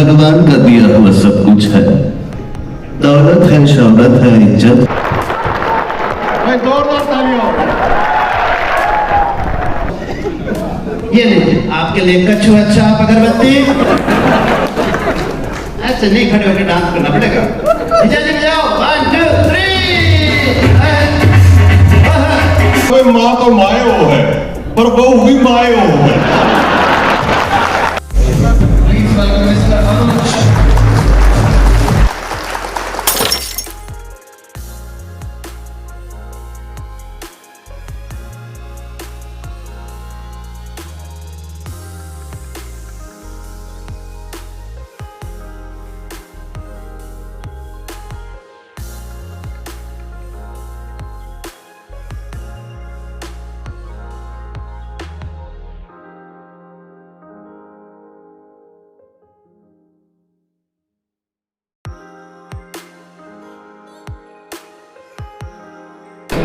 भगवान का दिया हुआ सब कुछ है, दौलत है, शौहरत है, इज्जत। जोरदार तालियां। ये लीजिए आपके लिए कछुआ चाप अगरबत्ती। ऐसे नहीं खड़े होकर डांस करना पड़ेगा। जी जाओ 1 2 3। कोई माँ तो माए वो है पर बहू भी माए वो है।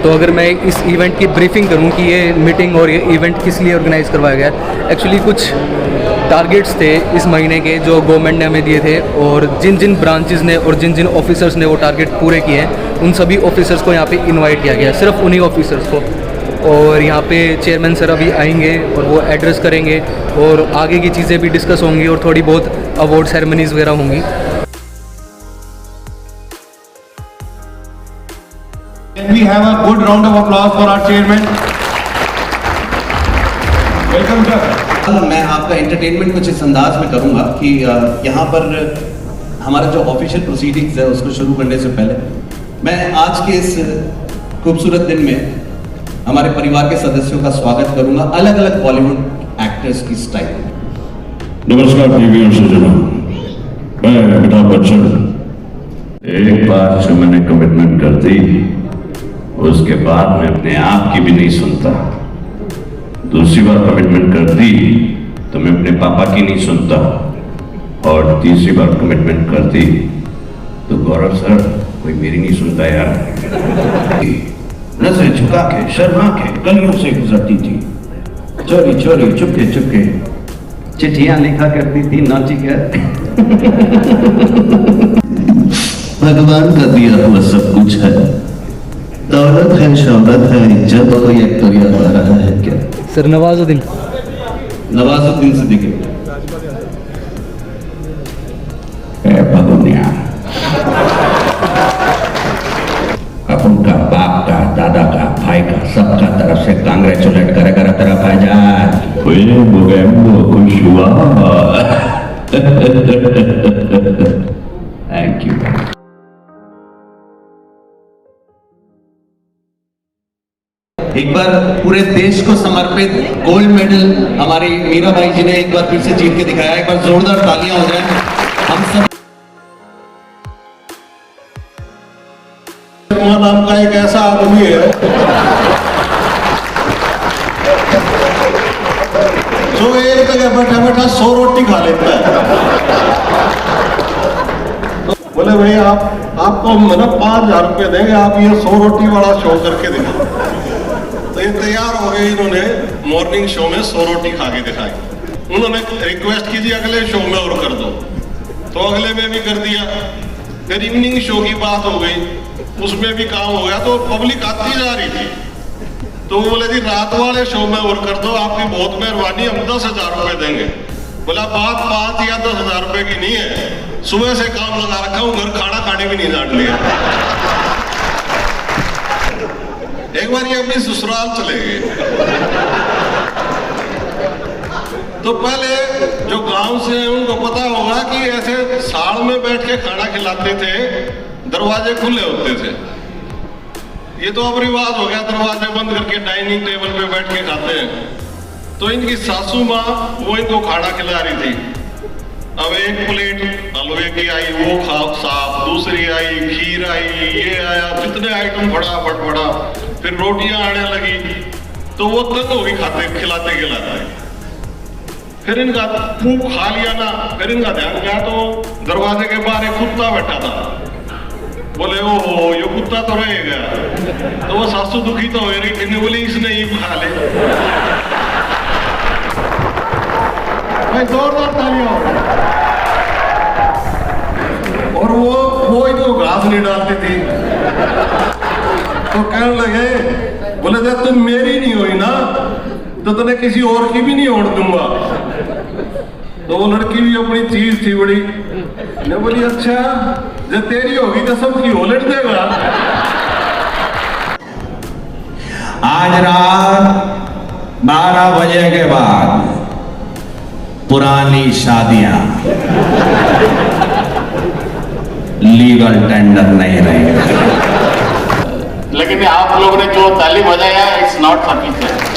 तो अगर मैं इस इवेंट की ब्रीफिंग करूं कि ये मीटिंग और ये इवेंट किस लिए ऑर्गेनाइज़ करवाया गया, एक्चुअली कुछ टारगेट्स थे इस महीने के जो गवर्नमेंट ने हमें दिए थे, और जिन जिन ब्रांचेस ने और जिन जिन ऑफिसर्स ने वो टारगेट पूरे किए हैं उन सभी ऑफिसर्स को यहाँ पे इनवाइट किया गया, सिर्फ उन्हीं ऑफिसर्स को। और यहाँ पे चेयरमैन सर अभी आएंगे और वो एड्रेस करेंगे और आगे की चीज़ें भी डिस्कस होंगी और थोड़ी बहुत अवार्ड सेरेमनीज़ वगैरह होंगी। Can we have a good round of applause for our chairman? Welcome sir. मैं आपका एंटरटेनमेंट कुछ इस अंदाज में करूंगा कि यहाँ पर हमारा जो ऑफिशियल प्रोसीडिंग्स है उसको शुरू करने से पहले मैं आज के इस खूबसूरत दिन में हमारे परिवार के सदस्यों का स्वागत करूंगा अलग अलग बॉलीवुड एक्टर्स की स्टाइल। नमस्कार टीवी और सज्जनों, मैं अमिताभ बच्चन। एक बार जो मैंने कमिटमेंट कर दी उसके बाद मैं अपने आप की भी नहीं सुनता। दूसरी बार कमिटमेंट कर दी तो मैं अपने पापा की नहीं सुनता, और तीसरी बार कमिटमेंट कर दी तो गौरव सर कोई मेरी नहीं सुनता यार। नजरें झुका के शर्मा के गलियों से गुजरती थी, चोरी चोरी चुपके चुपके चिट्ठियां लिखा करती थी नाची कर। भगवान का दिया हुआ सब कुछ है, दौलत है, शौहरत है, इज्जत। कोई एक्टर याद आ रहा है क्या? सर नवाजुद्दीन सिद्दीकी। अपन का बाप का दादा का भाई का सबका तरफ से कांग्रेचुलेट करेगा तेरा भाईजान। खुश हुआ। Thank you. एक बार पूरे देश को समर्पित गोल्ड मेडल हमारी मीरा भाई जी ने एक बार फिर से जीत के दिखाया। एक बार जोरदार तालियां हो जाए हम सब। नाम का एक ऐसा आदमी है जो एक जगह बैठा बैठा 100 रोटी खा लेता है। बोले भाई आपको हम ना 5,000 रुपये देंगे, आप ये 100 रोटी वाला शो करके दिखाओ। तो ये तैयार हो गए, इन्होंने मॉर्निंग शो में 100 रोटी खा के दिखाई। उन्होंने रिक्वेस्ट की थी अगले शो में और कर दो, तो अगले में भी कर दिया। फिर इवनिंग शो की बात हो गई, उसमें भी काम हो गया, तो पब्लिक आती जा रही थी। तो वो बोले जी रात वाले शो में और कर दो, आपकी बहुत मेहरबानी, हम 10,000 रुपये देंगे। बोला बात 5 या 10,000 रुपये की नहीं है, सुबह से काम लगा रखा हूँ, घर खाना खाने भी नहीं जान लिया। एक बार ये अपनी ससुराल चले गए, तो पहले जो गांव से हैं उनको पता होगा कि ऐसे साल में बैठ के खाना खिलाते थे, दरवाजे खुले होते थे। ये तो अब रिवाज हो गया, दरवाजे बंद करके डाइनिंग टेबल पे बैठ के खाते हैं। तो इनकी सासू माँ वो इनको खाना खिला रही थी। अब एक प्लेट हलवे की आई, वो खाओ साफ, दूसरी आई, खीर आई, ये आया, जितने आइटम फटाफट बढ़ा। फिर रोटियां आने लगी, तो वो तंग हो गई खाते खिलाते खिलाते। फिर इनका खूब खा लिया ना, फिर इनका ध्यान गया तो दरवाजे के बाहर एक कुत्ता बैठा था। बोले ओहो ये कुत्ता तो रह गया। तो वो सासू दुखी तो हो रही थी, बोली इसने ही खा ले। भाई जोरदार तालियां। तने किसी और की भी नहीं ओढ़ दूंगा। तो वो लड़की भी अपनी चीज थी बड़ी, मैं बोली अच्छा जब तेरी होगी तो सबकी हो लड़ देगा। आज रात 12 बजे के बाद पुरानी शादियां लीगल टेंडर नहीं रहेगा। लेकिन आप लोगों ने जो ताली बजाया it's not sufficient.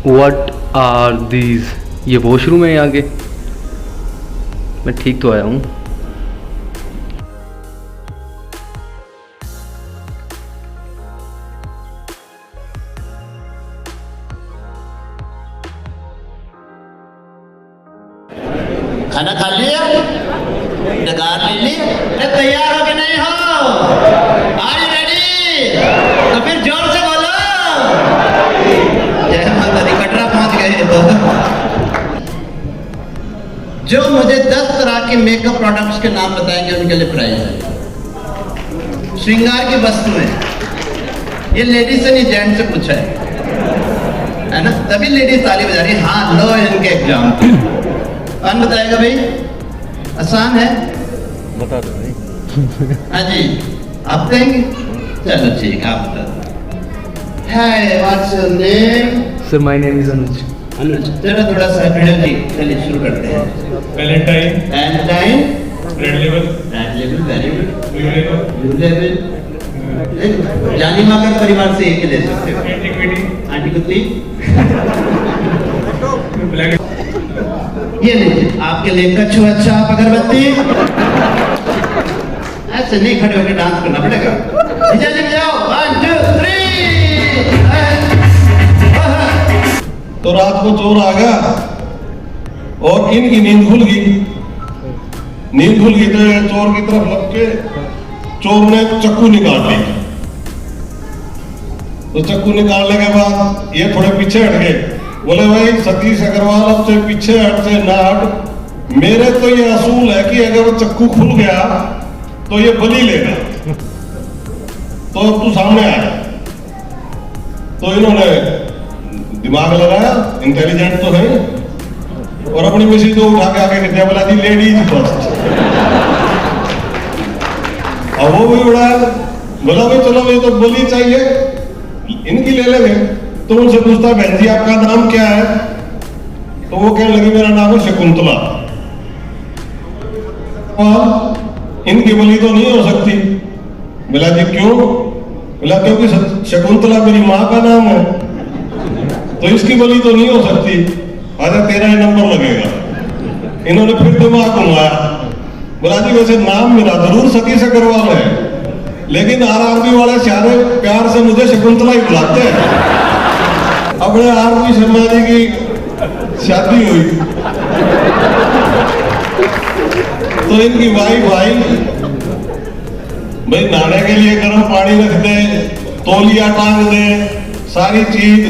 What are these? ये वॉशरूम है यहाँ के? मैं ठीक तो आया हूँ? खाना खा लिया? डकार ले ली? तैयार हो कि नहीं हो? Are you ready? तो फिर जोर से बोलो। जय माता दी। कटरा पहुंच गए तो जो मुझे 10 तरह के मेकअप प्रोडक्ट्स के नाम बताएंगे उनके लिए प्राइज है। श्रृंगार की वस्तुएं, ये लेडीज से नहीं जेंट्स से पूछा है ना, तभी लेडीज ताली बजा रही है। हाँ लो इनके एग्जाम। कौन बताएगा भाई? आसान है, बता दो भाई। हाँ जी आप कहेंगे? चलो ठीक है आप बता दो। Hi what's your name? Sir my name is Anuj. Anuj जरा थोड़ा सा वीडियो जी चलिए शुरू करते हैं। Valentine, red level, very good, blue level, blue level, जानी माकर परिवार से एक ही ले सकते हो। एंटीक्विटी, आंटी ब्लैक, ये लीजिए आपके लिए कच्छू अच्छा अगरबत्ती। ऐसे नहीं खड़े होकर डांस करना पड़ेगा। जी जाओ 1 2 3। तो रात को चोर आ गया और इनकी नींद खुल गई। नींद खुल गई तो चोर की तरफ लग के चोर ने चक्कू निकाल ली। तो चक्कू निकालने के बाद ये थोड़े पीछे हट गए। बोले भाई सतीश अग्रवाल अब से पीछे हट से ना हट, मेरे तो ये असूल है कि अगर वो चक्कू खुल गया तो ये बलि लेगा, तो अब तू सामने आया। तो इन्होंने दिमाग लगाया, इंटेलिजेंट तो है, और अपनी मिसी को उठा के आगे खिंचा, बोला जी लेडीज फर्स्ट। और वो भी उड़ाया, बोला भाई चलो भाई तो बलि चाहिए, इनकी ले लेंगे। तो उनसे पूछता बहन जी आपका नाम क्या है? तो वो कहने लगी मेरा नाम है शकुंतला। इनकी बलि तो नहीं हो सकती। बोला जी क्यों? बोला क्योंकि शकुंतला मेरी माँ का नाम है, तो इसकी बलि तो नहीं हो सकती। आजा तेरा ही नंबर लगेगा। इन्होंने फिर दिमाग घुमाया। बोला जी वैसे नाम मेरा जरूर सतीश अग्रवाल है, लेकिन आरआरबी वाले सारे प्यार से मुझे शकुंतला ही बुलाते हैं। अपने आरपी शर्मा जी की शादी हुई तो इनकी वाइफ आई, भाई नहाने के लिए गर्म पानी रख दे, तौलिया टांग दे, सारी चीज।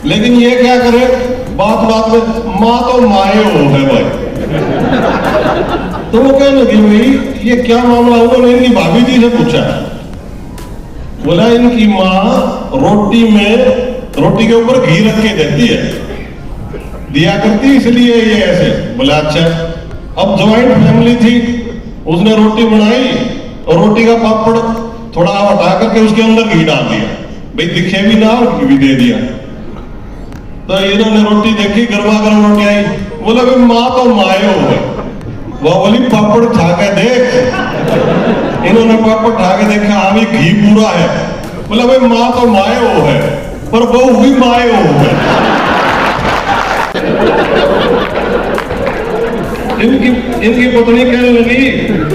लेकिन ये क्या करे, बात बात में माँ तो माए हो है भाई। तो वो कहने लगी भाई ये क्या मामला? उन्होंने इनकी भाभी जी से पूछा। बोला इनकी माँ रोटी के ऊपर घी रख के देती है, दिया करती इसलिए ये ऐसे। बोला अच्छा। अब ज्वाइंट फैमिली थी, उसने रोटी बनाई और रोटी का पापड़ थोड़ा हटा करके उसके अंदर घी डाल दिया, भाई दिखे भी ना और घी भी दे दिया। तो इन्होंने रोटी देखी, गर्मा गर्म रोटी आई। बोला भाई माँ तो मायो है। वो बोली पापड़ खा के देख। इन्होंने पापड़ खा के देखा, हाँ भी घी पूरा है। बोला भाई माँ तो मायो है, पर बहू भी मायो है। इनकी पत्नी कहने लगी,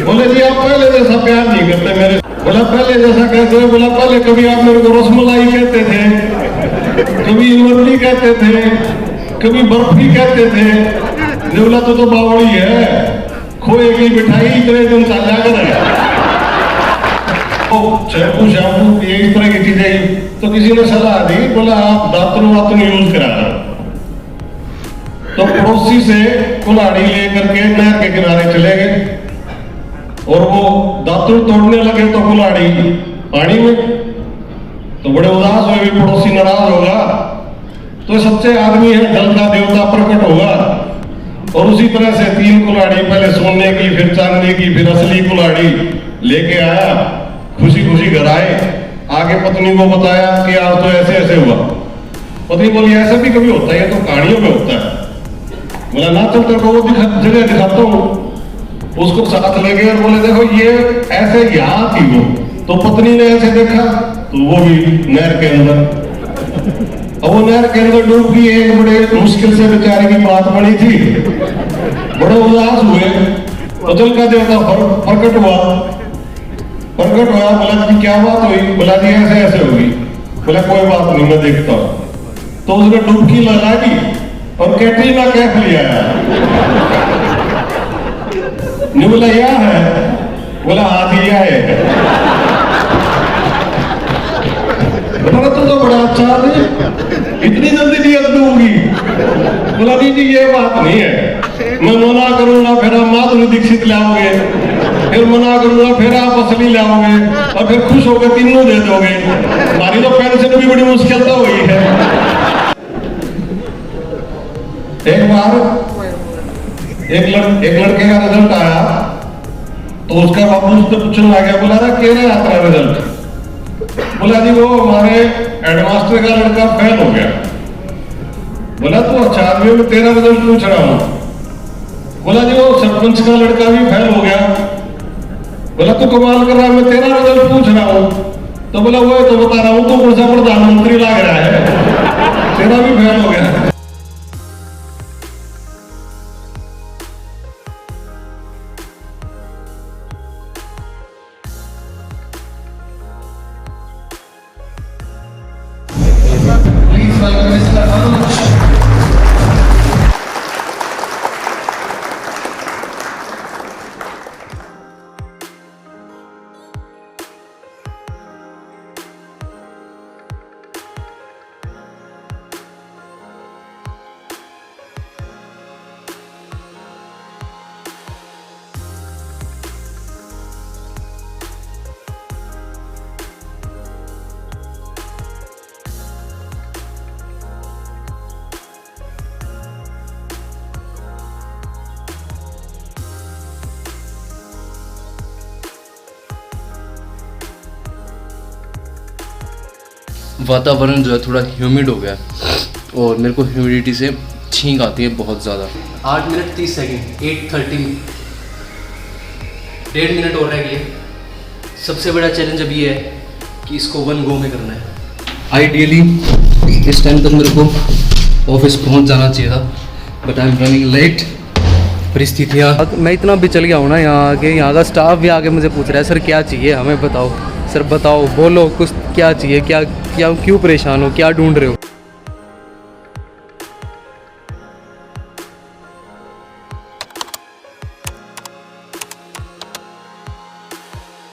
बोले जी आप पहले जैसा प्यार नहीं करते मेरे। बोला पहले जैसा कैसे? बोला पहले कभी आप मेरे को रसमलाई कहते थे, कभी इमरती कहते थे, कभी बर्फी कहते थे। बोला तो बावड़ी है, खोए की मिठाई इतने दिन साझा कर है। शैम्पू ये इस तरह की चीजें तो किसी ने सलाह दी, बोला आप दातुन वातुन यूज करा करो। तो पड़ोसी से कुल्हाड़ी लेकर के नहर के किनारे चले गए और वो दातुन तोड़ने लगे तो कुल्हाड़ी पानी में। तो बड़े उदास हुए, भी पड़ोसी नाराज होगा तो सच्चे आदमी है, जल का देवता प्रकट होगा। और उसी तरह से 3 कुल्हाड़ी, पहले सोने की, फिर चांदी की, फिर असली कुल्हाड़ी लेके आया। खुशी खुशी घर आए, आगे पत्नी को बताया कि आज तो ऐसे ऐसे हुआ। पत्नी बोली ऐसा भी कभी होता है, ये तो कहानियों में होता है। बोला ना चल तेरे को वो जगह दिखाता हूँ। उसको साथ ले गए और बोले देखो ये ऐसे यहाँ थी वो। तो पत्नी ने ऐसे देखा तो वो भी नहर के अंदर, अब वो नहर के अंदर डूब गई। एक बड़े मुश्किल से बेचारे की बात बनी थी, बड़े उदास हुए। तो जल का देवता प्रकट हुआ। बोला कि क्या बात हुई? बोला जी ऐसे ऐसे हुई। बोला कोई बात नहीं, मैं देखता हूँ। तो उसने डुबकी लगा दी और कैटरीना कैफ ले आया। नहीं बोला यह है, बोला हाथी यह है। बोला तो बड़ा अच्छा है, इतनी जल्दी नियत डूबगी? बोला जी ये बात नहीं है, मैं मना करूंगा फिर आप माधुरी दीक्षित लाओगे, फिर मना करूंगा फिर आप असली लाओगे, और फिर खुश होकर तीनों दे दोगे। हमारी तो पेंशन भी बड़ी मुश्किल तो हुई है। एक बार एक लड़के का रिजल्ट आया तो उसका बापू उससे पूछने लगा, बोला था क्या रहा तेरा रिजल्ट? बोला जी वो हमारे हेडमास्टर का लड़का फेल हो गया। बोला तो अच्छा आदमी, में तेरा रिजल्ट पूछ रहा हूं। बोला जी वो सरपंच का लड़का भी फेल हो गया। बोला तो कमाल कर रहा है, मैं तेरा रिजल्ट पूछ रहा हूं। तो बोला वो तो बता रहा हूं, तो पुरसा प्रधानमंत्री लग रहा है, तेरा भी फेल हो गया। Please welcome Mr. Anuj. वातावरण जो है थोड़ा ह्यूमिड हो गया और मेरे को ह्यूमिडिटी से छींक आती है बहुत ज़्यादा। 8 मिनट 30 सेकेंड, 8:30, 1.5 मिनट और रह गए। सबसे बड़ा चैलेंज अभी ये है कि इसको 1 गो में करना है। आइडियली इस टाइम तक मेरे को ऑफिस पहुंच जाना चाहिए था, but I am running late. परिस्थितियाँ, मैं इतना भी चल गया हूँ ना यहाँ आके, यहाँ का स्टाफ भी आके मुझे पूछ रहा है सर क्या चाहिए हमें बताओ, सर बताओ, बोलो कुछ क्या चाहिए, क्या क्या क्यों परेशान हो, क्या ढूंढ रहे हो।